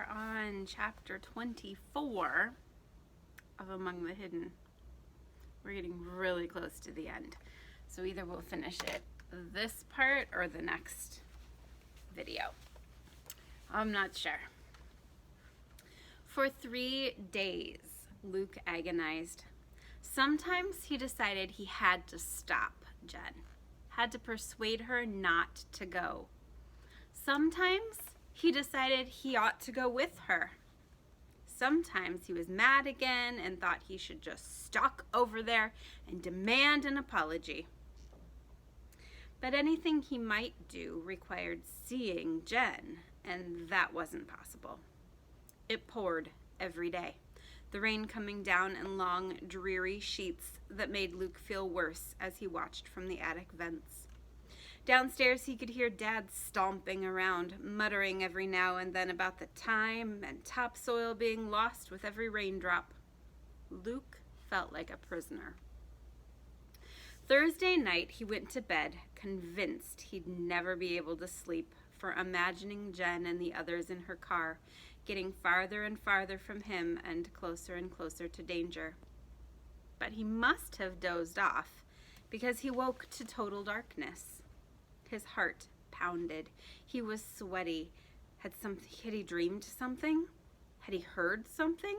are on chapter 24 of Among the Hidden. We're getting really close to the end. So either we'll finish it this part or the next video. I'm not sure. For 3 days, Luke agonized. Sometimes he decided he had to stop Jen, had to persuade her not to go. Sometimes he decided he ought to go with her. Sometimes he was mad again and thought he should just stalk over there and demand an apology. But anything he might do required seeing Jen, and that wasn't possible. It poured every day, the rain coming down in long, dreary sheets that made Luke feel worse as he watched from the attic vents. Downstairs he could hear Dad stomping around, muttering every now and then about the time and topsoil being lost with every raindrop. Luke felt like a prisoner. Thursday night he went to bed, convinced he'd never be able to sleep, for imagining Jen and the others in her car, getting farther and farther from him and closer to danger. But he must have dozed off, because he woke to total darkness. His heart pounded. He was sweaty. Had he dreamed something? Had he heard something?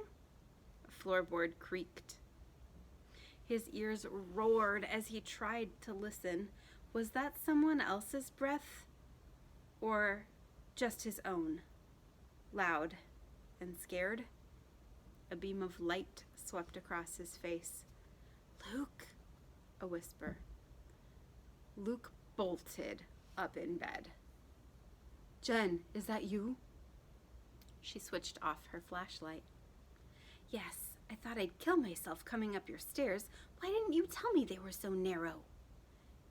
A floorboard creaked. His ears roared as he tried to listen. Was that someone else's breath? Or just his own? Loud and scared? A beam of light swept across his face. "Luke," a whisper. Luke bolted up in bed. "Jen, is that you?" She switched off her flashlight. "Yes, I thought I'd kill myself coming up your stairs. Why didn't you tell me they were so narrow?"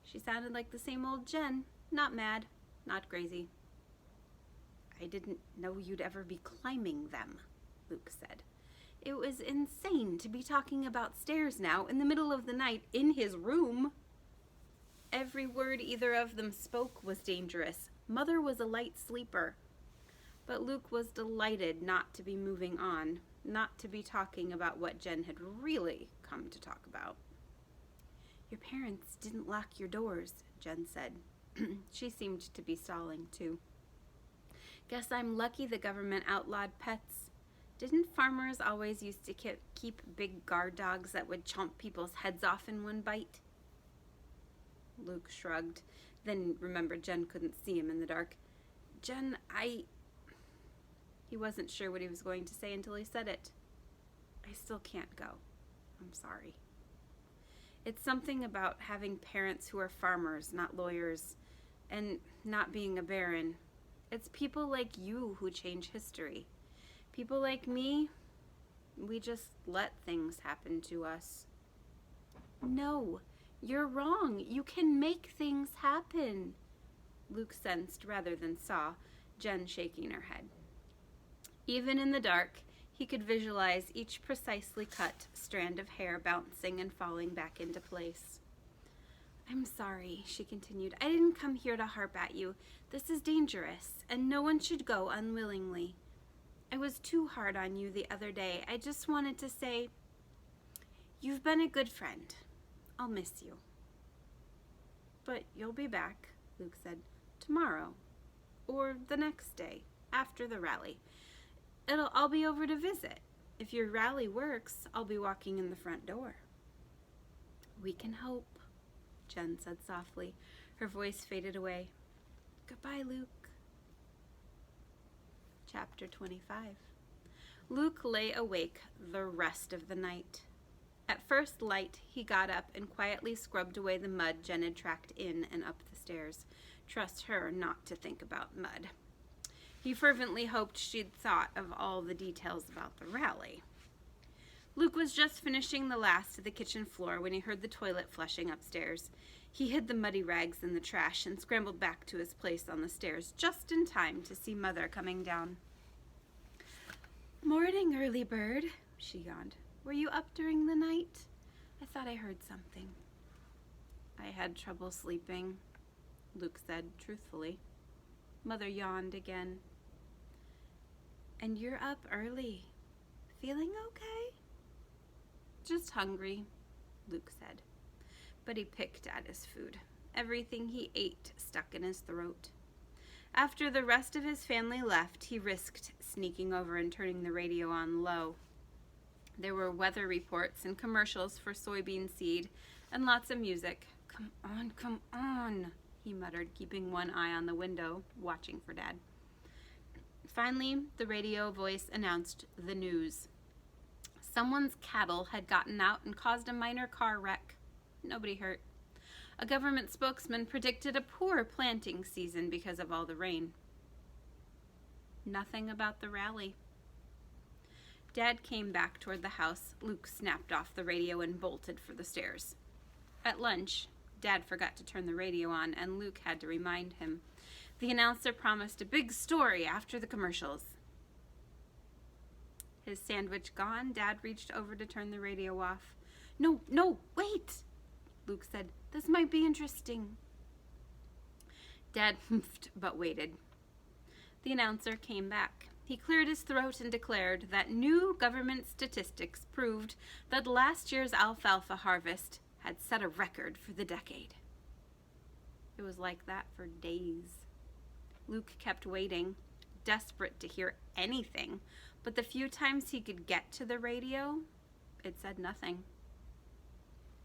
She sounded like the same old Jen, not mad, not crazy. "I didn't know you'd ever be climbing them," Luke said. It was insane to be talking about stairs now in the middle of the night in his room. Every word either of them spoke was dangerous. Mother was a light sleeper. But Luke was delighted not to be moving on, not to be talking about what Jen had really come to talk about. "Your parents didn't lock your doors," Jen said. She seemed to be stalling, too. "Guess I'm lucky the government outlawed pets. Didn't farmers always used to keep big guard dogs that would chomp people's heads off in one bite?" Luke shrugged, then remembered Jen couldn't see him in the dark. "Jen, He wasn't sure what he was going to say until he said it. "I still can't go. I'm sorry." It's something about having parents who are farmers, not lawyers, and not being a baron. It's people like you who change history. People like me, we just let things happen to us. "No, you're wrong. You can make things happen." Luke sensed rather than saw Jen shaking her head. Even in the dark, he could visualize each precisely cut strand of hair bouncing and falling back into place. "I'm sorry," she continued. "I didn't come here to harp at you. This is dangerous, and no one should go unwillingly. I was too hard on you the other day. I just wanted to say, you've been a good friend. I'll miss you." "But you'll be back," Luke said, "tomorrow, or the next day, after the rally. I'll be over to visit. If your rally works, I'll be walking in the front door." "We can hope," Jen said softly. Her voice faded away. "Goodbye, Luke." Chapter 25. Luke lay awake the rest of the night. At first light, he got up and quietly scrubbed away the mud Jen had tracked in and up the stairs. Trust her not to think about mud. He fervently hoped she'd thought of all the details about the rally. Luke was just finishing the last of the kitchen floor when he heard the toilet flushing upstairs. He hid the muddy rags in the trash and scrambled back to his place on the stairs just in time to see Mother coming down. "Morning, early bird," she yawned. "Were you up during the night? I thought I heard something." "I had trouble sleeping," Luke said truthfully. Mother yawned again. And you're up early. Feeling okay? Just hungry, Luke said. But he picked at his food. Everything he ate stuck in his throat. After the rest of his family left, he risked sneaking over and turning the radio on low. There were weather reports and commercials for soybean seed and lots of music. Come on, he muttered, keeping one eye on the window, watching for Dad. Finally, the radio voice announced the news. Someone's cattle had gotten out and caused a minor car wreck. Nobody hurt. A government spokesman predicted a poor planting season because of all the rain. Nothing about the rally. Dad came back toward the house. Luke snapped off the radio and bolted for the stairs. At lunch, Dad forgot to turn the radio on, and Luke had to remind him. The announcer promised a big story after the commercials. His sandwich gone, Dad reached over to turn the radio off. No, wait, Luke said. This might be interesting. Dad humphed but waited. The announcer came back. He cleared his throat and declared that new government statistics proved that last year's alfalfa harvest had set a record for the decade. It was like that for days. Luke kept waiting, desperate to hear anything, but the few times he could get to the radio, it said nothing.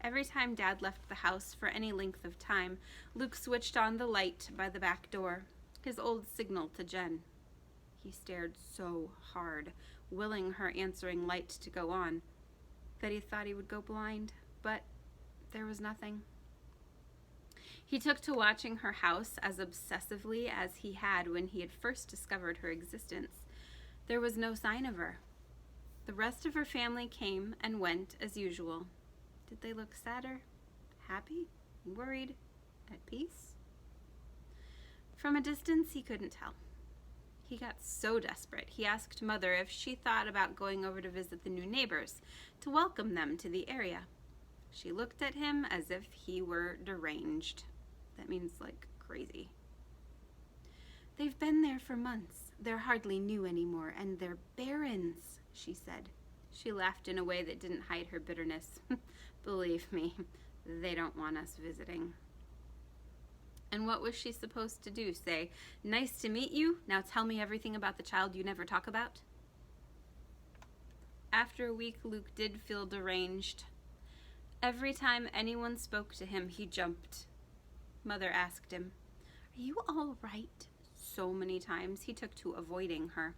Every time Dad left the house for any length of time, Luke switched on the light by the back door, his old signal to Jen. He stared so hard, willing her answering light to go on, that he thought he would go blind, but there was nothing. He took to watching her house as obsessively as he had when he had first discovered her existence. There was no sign of her. The rest of her family came and went as usual. Did they look sadder, happy, worried, at peace? From a distance, he couldn't tell. He got so desperate, he asked Mother if she thought about going over to visit the new neighbors, to welcome them to the area. She looked at him as if he were deranged. That means, like, crazy. They've been there for months. They're hardly new anymore, and they're barrens, she said. She laughed in a way that didn't hide her bitterness. Believe me, they don't want us visiting. And what was she supposed to do? Say, nice to meet you, now tell me everything about the child you never talk about? After a week, Luke did feel deranged. Every time anyone spoke to him, he jumped. Mother asked him, "Are you all right?" So many times he took to avoiding her.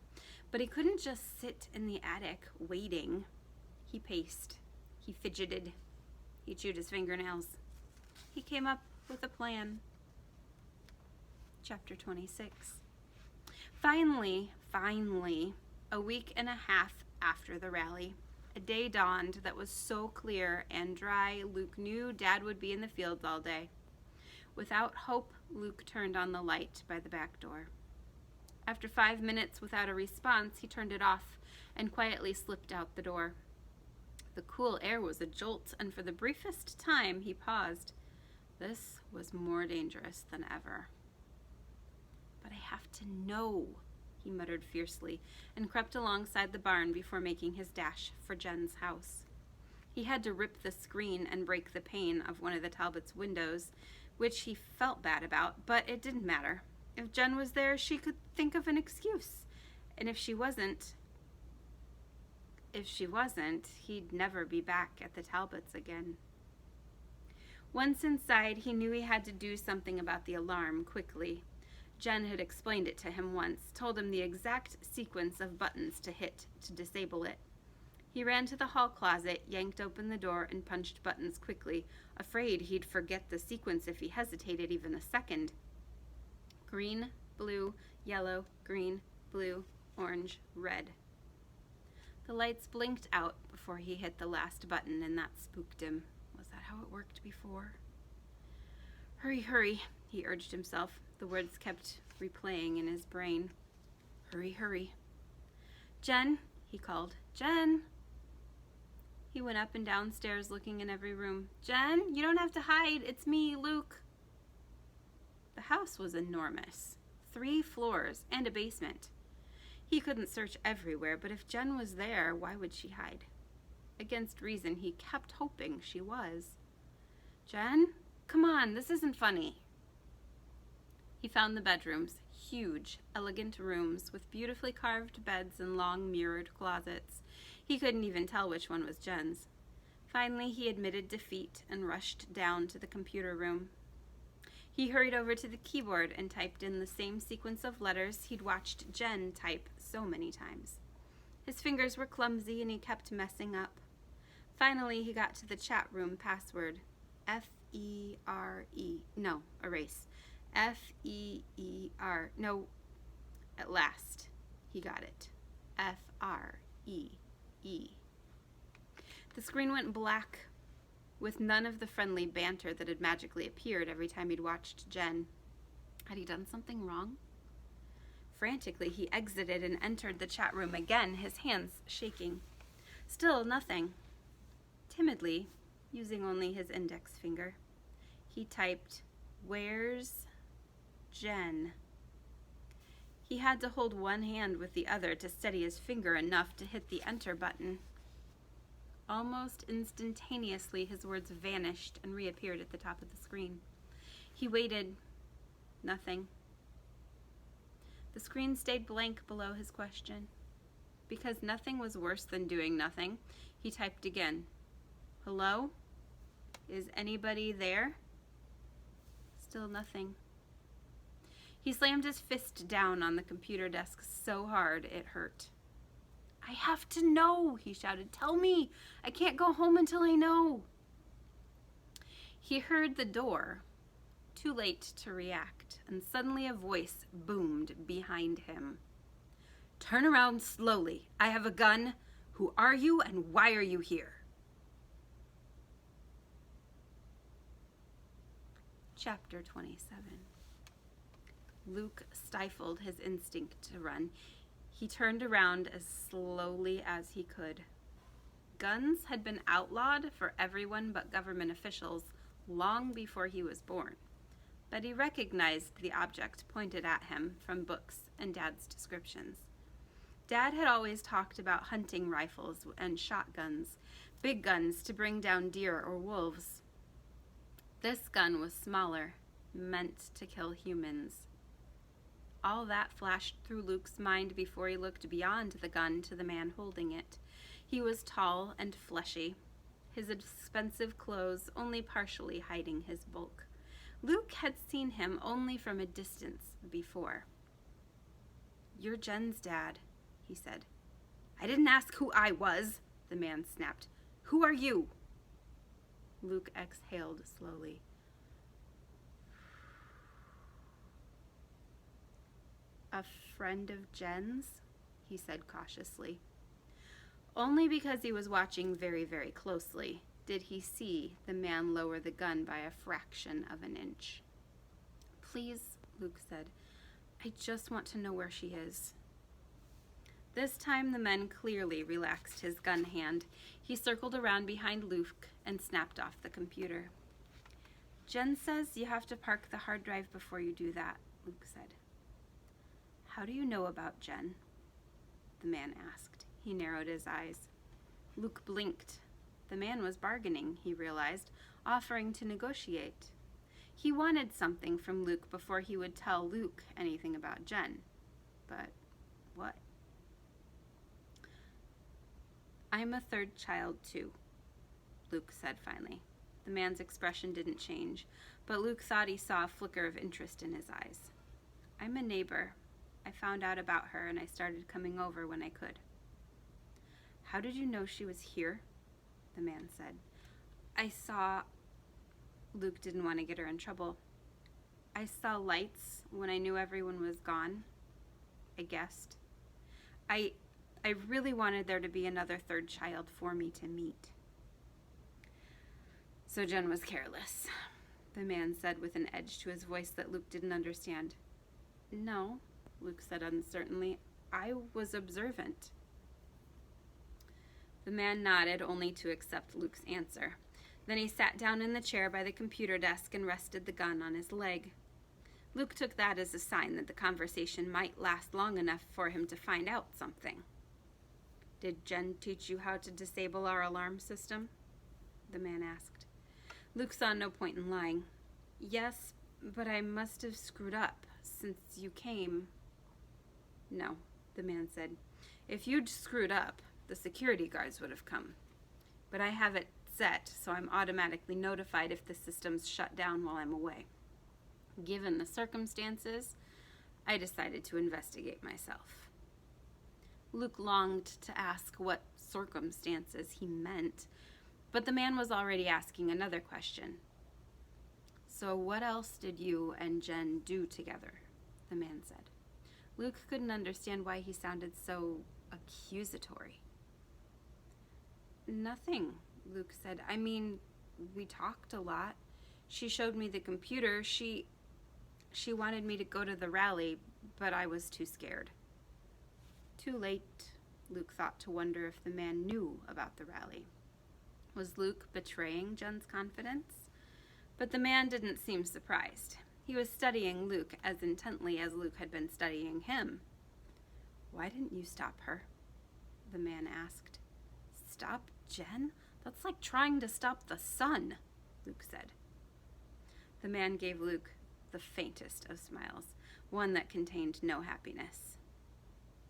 But he couldn't just sit in the attic waiting. He paced. He fidgeted. He chewed his fingernails. He came up with a plan. Chapter 26. Finally, a week and a half after the rally, a day dawned that was so clear and dry, Luke knew Dad would be in the fields all day. Without hope, Luke turned on the light by the back door. After 5 minutes without a response, he turned it off and quietly slipped out the door. The cool air was a jolt, and for the briefest time he paused. This was more dangerous than ever. But I have to know, he muttered fiercely, and crept alongside the barn before making his dash for Jen's house. He had to rip the screen and break the pane of one of the Talbots' windows, which he felt bad about, but it didn't matter. If Jen was there, she could think of an excuse. And if she wasn't, he'd never be back at the Talbots again. Once inside, he knew he had to do something about the alarm quickly. Jen had explained it to him once, told him the exact sequence of buttons to hit to disable it. He ran to the hall closet, yanked open the door, and punched buttons quickly, afraid he'd forget the sequence if he hesitated even a second. Green, blue, yellow, green, blue, orange, red. The lights blinked out before he hit the last button, and that spooked him. Was that how it worked before? Hurry, he urged himself. The words kept replaying in his brain. Hurry. Jen, he called. Jen! He went up and downstairs, looking in every room. Jen, you don't have to hide. It's me, Luke. The house was enormous. 3 floors and a basement. He couldn't search everywhere, but if Jen was there, why would she hide? Against reason, he kept hoping she was. Jen? Come on, this isn't funny. He found the bedrooms, huge, elegant rooms with beautifully carved beds and long mirrored closets. He couldn't even tell which one was Jen's. Finally, he admitted defeat and rushed down to the computer room. He hurried over to the keyboard and typed in the same sequence of letters he'd watched Jen type so many times. His fingers were clumsy and he kept messing up. Finally, he got to the chat room password. F-E-R-E. No, erase. F-E-E-R. No, at last, he got it. F-R-E-E. The screen went black, with none of the friendly banter that had magically appeared every time he'd watched Jen. Had he done something wrong? Frantically, he exited and entered the chat room again, his hands shaking. Still nothing. Timidly, using only his index finger, he typed, "Where's Jen?" He had to hold one hand with the other to steady his finger enough to hit the enter button. Almost instantaneously, his words vanished and reappeared at the top of the screen. He waited. Nothing. The screen stayed blank below his question. Because nothing was worse than doing nothing, he typed again. "Hello? Is anybody there?" Still nothing. He slammed his fist down on the computer desk so hard it hurt. "I have to know," he shouted. "Tell me. I can't go home until I know." He heard the door, too late to react, and suddenly a voice boomed behind him. "Turn around slowly. I have a gun. Who are you and why are you here?" Chapter 27. Luke stifled his instinct to run. He turned around as slowly as he could. Guns had been outlawed for everyone but government officials long before he was born, but he recognized the object pointed at him from books and Dad's descriptions. Dad had always talked about hunting rifles and shotguns, big guns to bring down deer or wolves. This gun was smaller, meant to kill humans. All that flashed through Luke's mind before he looked beyond the gun to the man holding it. He was tall and fleshy, his expensive clothes only partially hiding his bulk. Luke had seen him only from a distance before. "You're Jen's dad," he said. "I didn't ask who I was," the man snapped. "Who are you?" Luke exhaled slowly. "A friend of Jen's?" he said cautiously. Only because he was watching very, very closely did he see the man lower the gun by a fraction of an inch. "Please," Luke said, "I just want to know where she is." This time the man clearly relaxed his gun hand. He circled around behind Luke and snapped off the computer. "Jen says you have to park the hard drive before you do that," Luke said. "How do you know about Jen?" the man asked. He narrowed his eyes. Luke blinked. The man was bargaining, he realized, offering to negotiate. He wanted something from Luke before he would tell Luke anything about Jen. But what? "I'm a third child, too," Luke said finally. The man's expression didn't change, but Luke thought he saw a flicker of interest in his eyes. "I'm a neighbor. I found out about her and I started coming over when I could." "How did you know she was here?" the man said. "I saw..." Luke didn't want to get her in trouble. "I saw lights when I knew everyone was gone. I guessed. I really wanted there to be another third child for me to meet." "So Jen was careless," the man said with an edge to his voice that Luke didn't understand. "No," Luke said uncertainly. "I was observant." The man nodded, only to accept Luke's answer. Then he sat down in the chair by the computer desk and rested the gun on his leg. Luke took that as a sign that the conversation might last long enough for him to find out something. "Did Jen teach you how to disable our alarm system?" the man asked. Luke saw no point in lying. "Yes, but I must have screwed up since you came." "No," the man said. "If you'd screwed up, the security guards would have come. But I have it set so I'm automatically notified if the system's shut down while I'm away. Given the circumstances, I decided to investigate myself." Luke longed to ask what circumstances he meant, but the man was already asking another question. "So what else did you and Jen do together?" the man said. Luke couldn't understand why he sounded so accusatory. "Nothing," Luke said. "I mean, we talked a lot. She showed me the computer. She wanted me to go to the rally, but I was too scared." Too late, Luke thought to wonder if the man knew about the rally. Was Luke betraying Jen's confidence? But the man didn't seem surprised. He was studying Luke as intently as Luke had been studying him. "Why didn't you stop her?" the man asked. "Stop Jen? That's like trying to stop the sun," Luke said. The man gave Luke the faintest of smiles, one that contained no happiness.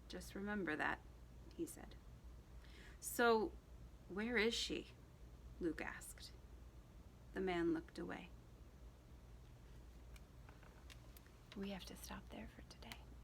"Just remember that," he said. "So, where is she?" Luke asked. The man looked away. We have to stop there for today.